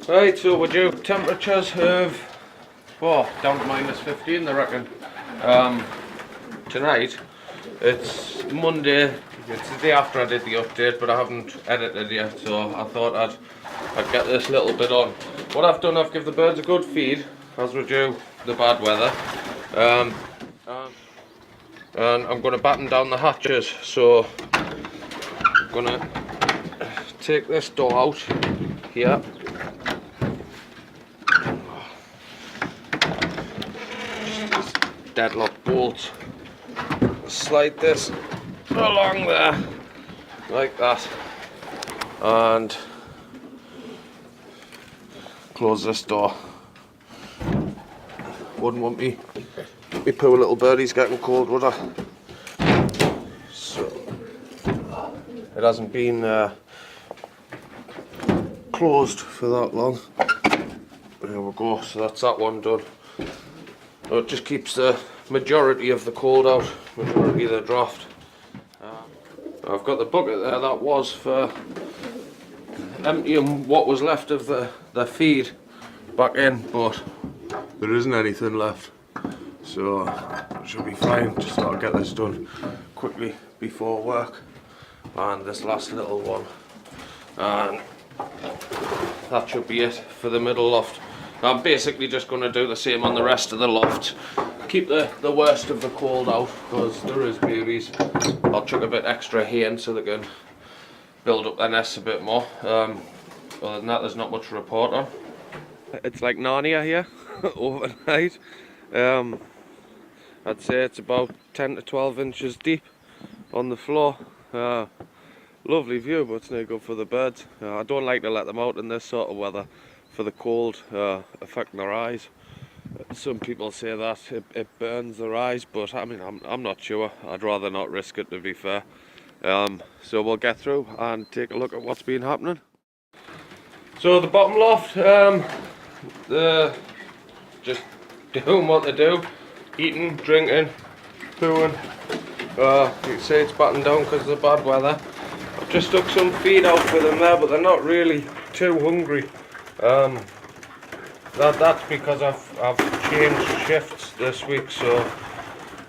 Right, so we're due temperatures of, down to -15 I reckon. Tonight, it's Monday, it's the day after I did the update, but I haven't edited yet, so I thought I'd get this little bit on. What I've done, I've given the birds a good feed, as we're due the bad weather. And I'm going to batten down the hatches, so I'm going to take this door out here. Deadlock bolts. Slide this along there like that and close this door. Wouldn't want me poor little birdies getting cold, would I? So it hasn't been closed for that long. There we go, so that's that one done. So it just keeps the majority of the cold out, majority of the draft. I've got the bucket there, that was for emptying what was left of the feed back in, but there isn't anything left. So it should be fine, just got to get this done quickly before work. And this last little one. And that should be it for the middle loft. I'm basically just going to do the same on the rest of the loft. Keep the worst of the cold out, because there is babies. I'll chuck a bit extra hay in so they can build up their nests a bit more. Other than that, there's not much to report on. It's like Narnia here, overnight. I'd say it's about 10 to 12 inches deep on the floor. Lovely view, but it's no good for the birds. I don't like to let them out in this sort of weather for the cold affecting their eyes. Some people say that it burns their eyes, but I mean, I'm not sure. I'd rather not risk it, to be fair. So we'll get through and take a look at what's been happening. So the bottom loft, they're just doing what they do, eating, drinking, pooing. You can see it's battened down because of the bad weather. I've just stuck some feed out for them there, but they're not really too hungry. That's because I've changed shifts this week, so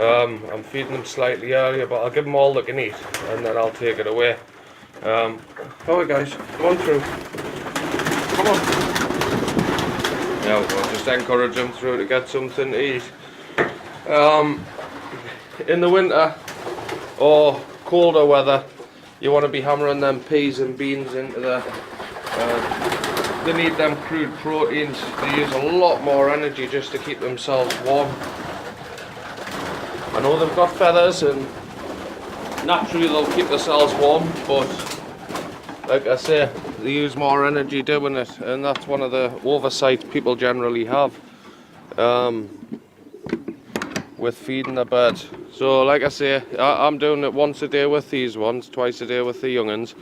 I'm feeding them slightly earlier, but I'll give them all they can eat and then I'll take it away. Alright guys, come on through. Come on. Yeah, we'll just encourage them through to get something to eat. In the winter or colder weather, you want to be hammering them peas and beans into the they need them crude proteins. They use a lot more energy just to keep themselves warm. I know they've got feathers and naturally they'll keep themselves warm, but like I say, they use more energy doing it, and that's one of the oversights people generally have with feeding the birds. So like I say, I'm doing it once a day with these ones, twice a day with the young'uns.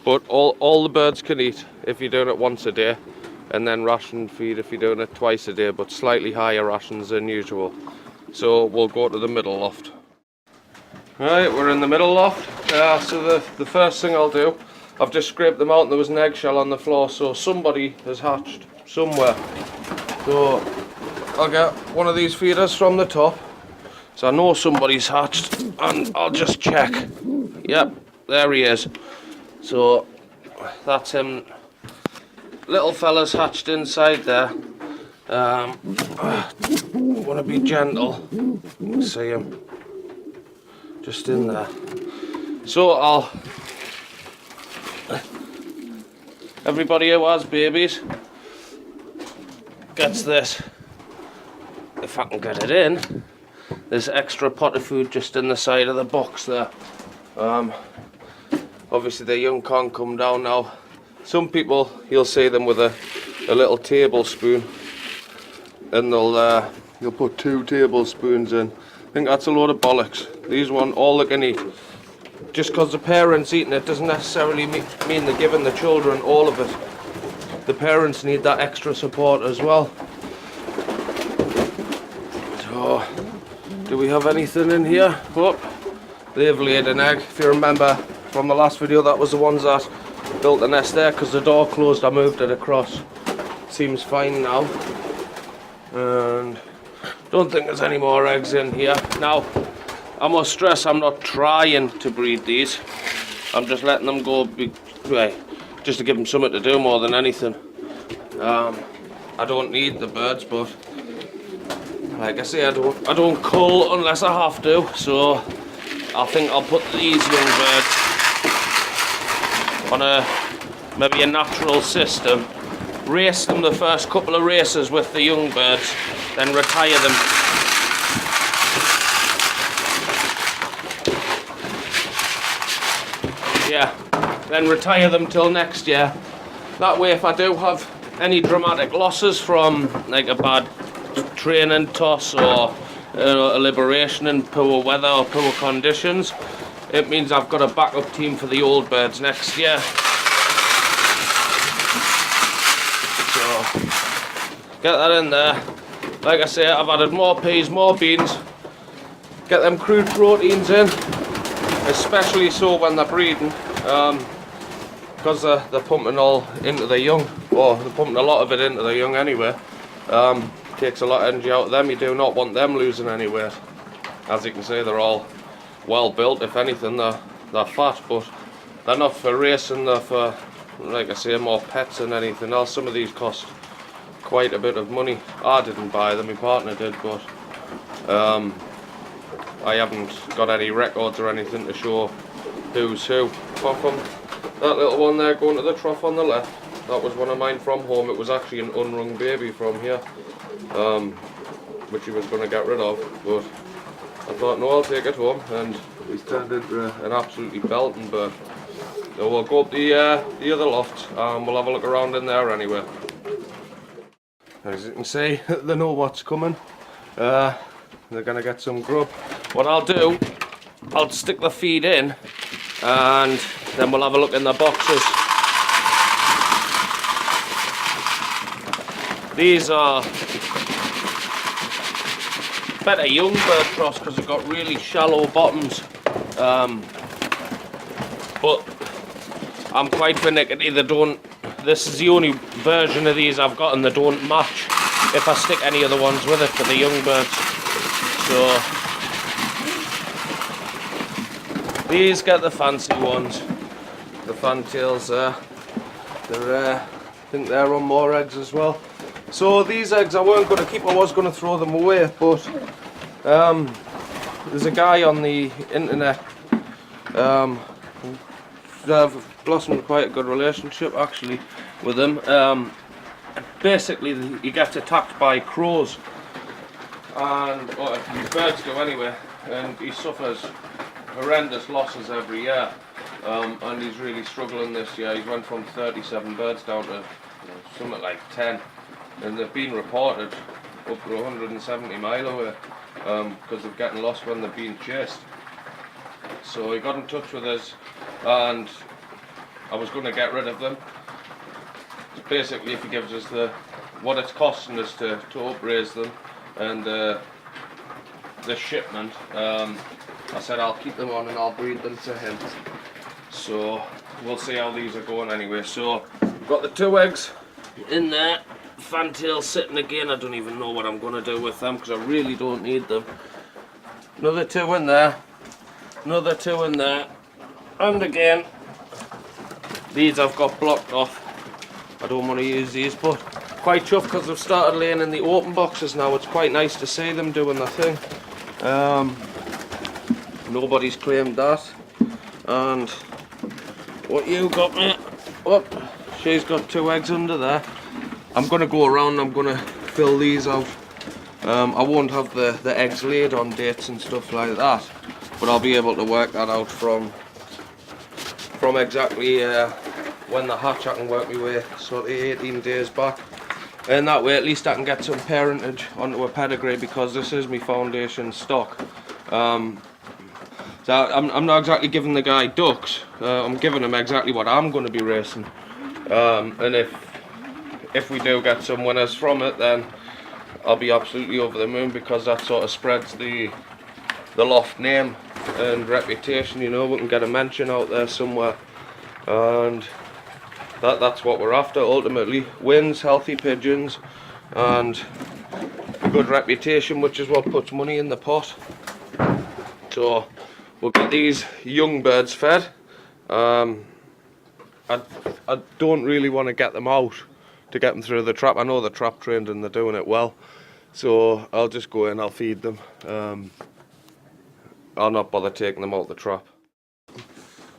But all the birds can eat if you're doing it once a day, and then ration feed if you're doing it twice a day, but slightly higher rations than usual. So we'll go to the middle loft. Right, we're in the middle loft. So the first thing I'll do, I've just scraped them out and there was an eggshell on the floor, so somebody has hatched somewhere. So I'll get one of these feeders from the top. So I know somebody's hatched, and I'll just check. Yep, there he is. So that's him. Little fella's hatched inside there. Want to be gentle. You can see him just in there. So everybody who has babies gets this. If I can get it in, there's extra pot of food just in the side of the box there. Obviously the young can't come down now. Some people, you'll see them with a little tablespoon, and you'll put 2 tablespoons in. I think that's a load of bollocks. These one, all they can eat. Just because the parents eating it doesn't necessarily mean they're giving the children all of it. The parents need that extra support as well. So, do we have anything in here? Oh, they've laid an egg. If you remember from the last video, that was the ones that built the nest there, because the door closed, I moved it across. seems fine now, and don't think there's any more eggs in here. Now, I must stress I'm not trying to breed these. I'm just letting them go, just to give them something to do more than anything. I don't need the birds, but like I say, I don't cull unless I have to. So I think I'll put these young birds on maybe a natural system. Race them the first couple of races with the young birds, then retire them. Yeah, then retire them till next year. That way, if I do have any dramatic losses from like a bad training toss or a liberation in poor weather or poor conditions, it means I've got a backup team for the old birds next year. So, get that in there. Like I say, I've added more peas, more beans. Get them crude proteins in, especially so when they're breeding, because they're pumping all into the young, or they're pumping a lot of it into the young anyway. Takes a lot of energy out of them. You do not want them losing any weight. As you can see, they're all well built. If anything, they're fat, but they're not for racing. They're for, like I say, more pets than anything else. Some of these cost quite a bit of money. I didn't buy them, my partner did, but I haven't got any records or anything to show who's who. Apart from that little one there going to the trough on the left, that was one of mine from home. It was actually an unrung baby from here, which he was going to get rid of, but I thought, no, I'll take it home, and he's turned into an absolutely belting bird. So we'll go up the other loft, and we'll have a look around in there anyway. As you can see, they know what's coming. They're going to get some grub. What I'll do, I'll stick the feed in, and then we'll have a look in the boxes. These are better young bird troughs because they've got really shallow bottoms. But I'm quite finicky. They don't. This is the only version of these I've got, and they don't match if I stick any other ones with it for the young birds. So these get the fancy ones, the fantails there. I think they're on more eggs as well. So these eggs I weren't going to keep. I was going to throw them away, but there's a guy on the internet. I've blossomed quite a good relationship actually with him. Basically, he gets attacked by crows, and his birds go anyway, and he suffers horrendous losses every year. And he's really struggling this year. He's went from 37 birds down to something like 10, and they've been reported up to 170 mile away because they're getting lost when they're being chased. So he got in touch with us, and I was going to get rid of them. Basically, if he gives us what it's costing us to upraise them and the shipment, I said I'll keep them on and I'll breed them to him. So we'll see how these are going anyway. So we've got the 2 eggs in there. Fantail sitting again. I don't even know what I'm going to do with them because I really don't need them. Another 2 in there. Another 2 in there. And again, these I've got blocked off. I don't want to use these, but quite chuffed because they've started laying in the open boxes now. It's quite nice to see them doing their thing. Nobody's claimed that. And what you got, mate? Oh, she's got 2 eggs under there. I'm going to go around, I'm going to fill these out. I won't have the eggs laid on dates and stuff like that, but I'll be able to work that out from exactly when the hatch. I can work my way sort of 18 days back, and that way at least I can get some parentage onto a pedigree, because this is my foundation stock. So I'm not exactly giving the guy ducks, I'm giving him exactly what I'm going to be racing, and if we do get some winners from it, then I'll be absolutely over the moon, because that sort of spreads the loft name and reputation, you know. We can get a mention out there somewhere, and that's what we're after ultimately. Wins, healthy pigeons, and a good reputation, which is what puts money in the pot. So we'll get these young birds fed. I don't really want to get them out to get them through the trap. I know they're trap trained and they're doing it well, so I'll just go in, I'll feed them. I'll not bother taking them out the trap.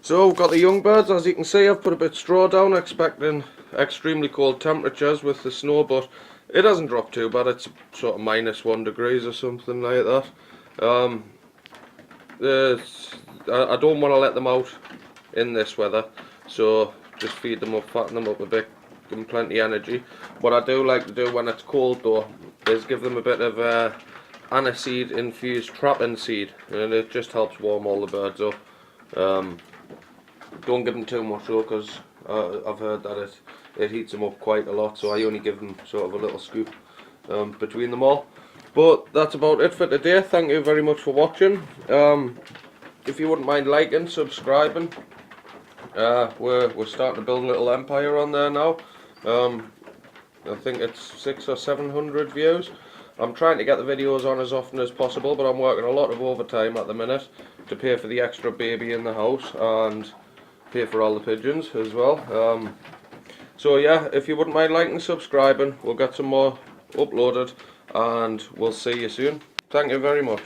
So we've got the young birds. As you can see, I've put a bit of straw down, expecting extremely cold temperatures with the snow, but it hasn't dropped too bad. It's sort of -1 degrees or something like that. I don't want to let them out in this weather, so just feed them up, fatten them up a bit, give them plenty of energy. What I do like to do when it's cold though is give them a bit of aniseed infused trapping seed, and it just helps warm all the birds up. Don't give them too much though, because I've heard that it heats them up quite a lot, so I only give them sort of a little scoop between them all. But that's about it for today. Thank you very much for watching. If you wouldn't mind liking, subscribing, we're starting to build a little empire on there now. I think it's 600 or 700 views. I'm trying to get the videos on as often as possible, but I'm working a lot of overtime at the minute to pay for the extra baby in the house and pay for all the pigeons as well. So yeah, if you wouldn't mind liking, subscribing, we'll get some more uploaded, and we'll see you soon. Thank you very much.